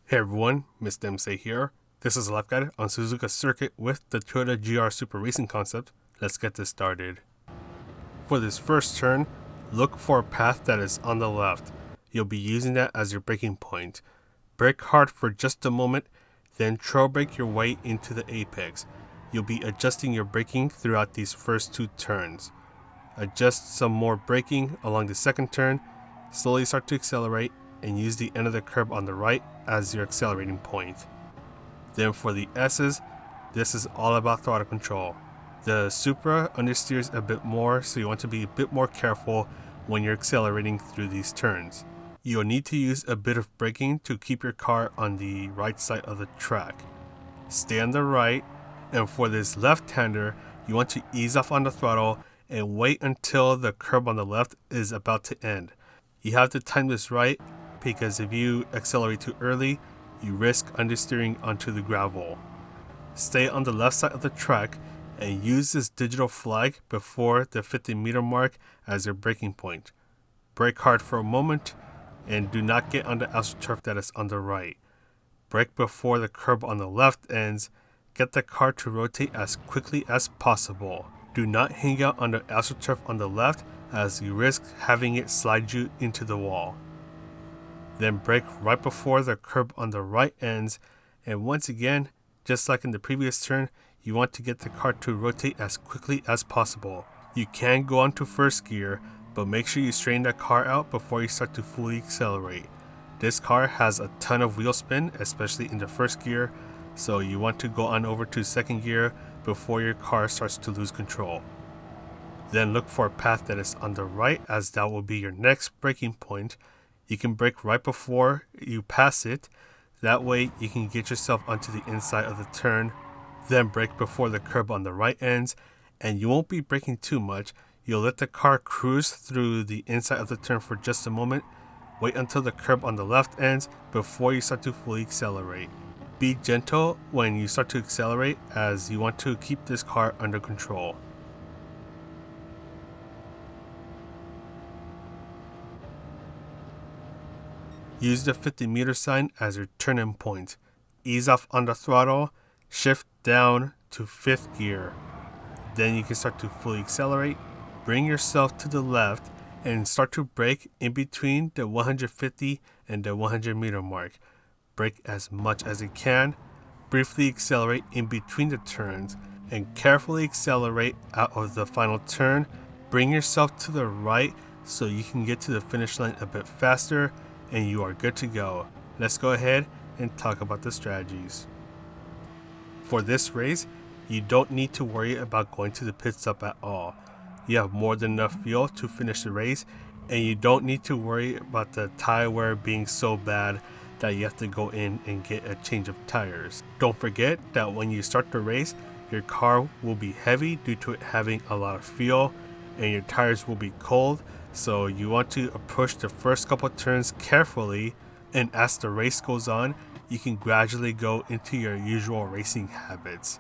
Hey everyone, Mr. MC here. This is a life guide on Suzuka circuit with the Toyota GR Supra racing concept. Let's get this started. For this first turn, look for a path that is on the left. You'll be using that as your braking point. Brake hard for just a moment, then trail brake your way into the apex. You'll be adjusting your braking throughout these first two turns. Adjust some more braking along the second turn, slowly start to accelerate, and use the end of the curb on the right as your accelerating point. Then for the S's, this is all about throttle control. The Supra understeers a bit more, so you want to be a bit more careful when you're accelerating through these turns. You'll need to use a bit of braking to keep your car on the right side of the track. Stay on the right, and for this left-hander, you want to ease off on the throttle and wait until the curb on the left is about to end. You have to time this right, because if you accelerate too early, you risk understeering onto the gravel. Stay on the left side of the track and use this digital flag before the 50-meter mark as your braking point. Brake hard for a moment and do not get on the AstroTurf that is on the right. Brake before the curb on the left ends. Get the car to rotate as quickly as possible. Do not hang out on the AstroTurf on the left as you risk having it slide you into the wall. Then brake right before the curb on the right ends, and once again, just like in the previous turn, you want to get the car to rotate as quickly as possible. You can go on to first gear, but make sure you straighten that car out before you start to fully accelerate. This car has a ton of wheel spin, especially in the first gear, so you want to go on over to second gear before your car starts to lose control. Then look for a path that is on the right, as that will be your next braking point. You can brake right before you pass it. That way you can get yourself onto the inside of the turn. Then brake before the curb on the right ends, and you won't be braking too much. You'll let the car cruise through the inside of the turn for just a moment. Wait until the curb on the left ends before you start to fully accelerate. Be gentle when you start to accelerate, as you want to keep this car under control. Use the 50-meter sign as your turn-in point. Ease off on the throttle, shift down to 5th gear. Then you can start to fully accelerate. Bring yourself to the left and start to brake in between the 150 and the 100-meter mark. Brake as much as you can. Briefly accelerate in between the turns and carefully accelerate out of the final turn. Bring yourself to the right so you can get to the finish line a bit faster, and you are good to go. Let's go ahead and talk about the strategies. For this race, you don't need to worry about going to the pit stop at all. You have more than enough fuel to finish the race, and you don't need to worry about the tire wear being so bad that you have to go in and get a change of tires. Don't forget that when you start the race, your car will be heavy due to it having a lot of fuel, and your tires will be cold. So you want to approach the first couple turns carefully, and as the race goes on, you can gradually go into your usual racing habits.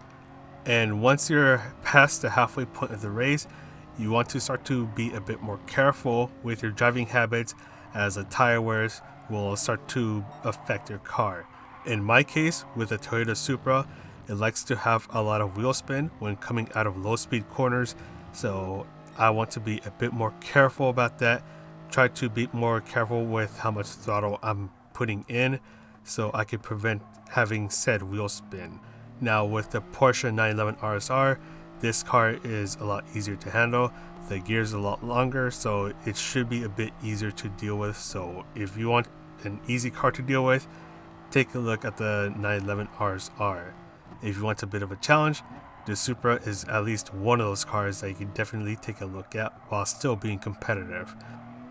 And once you're past the halfway point of the race, you want to start to be a bit more careful with your driving habits, as the tire wears will start to affect your car. In my case, with the Toyota Supra, it likes to have a lot of wheel spin when coming out of low speed corners, so I want to be a bit more careful about that. Try to be more careful with how much throttle I'm putting in so I can prevent having said wheel spin. Now with the Porsche 911 RSR, this car is a lot easier to handle. The gears are a lot longer, so it should be a bit easier to deal with. So if you want an easy car to deal with, take a look at the 911 RSR. If you want a bit of a challenge, the Supra is at least one of those cars that you can definitely take a look at while still being competitive.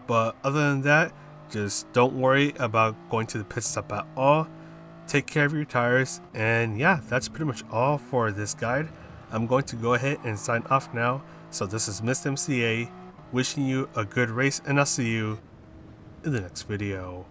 But other than that, just don't worry about going to the pit stop at all. Take care of your tires, and yeah, that's pretty much all for this guide. I'm going to go ahead and sign off now. So this is Mr. MCA, wishing you a good race, and I'll see you in the next video.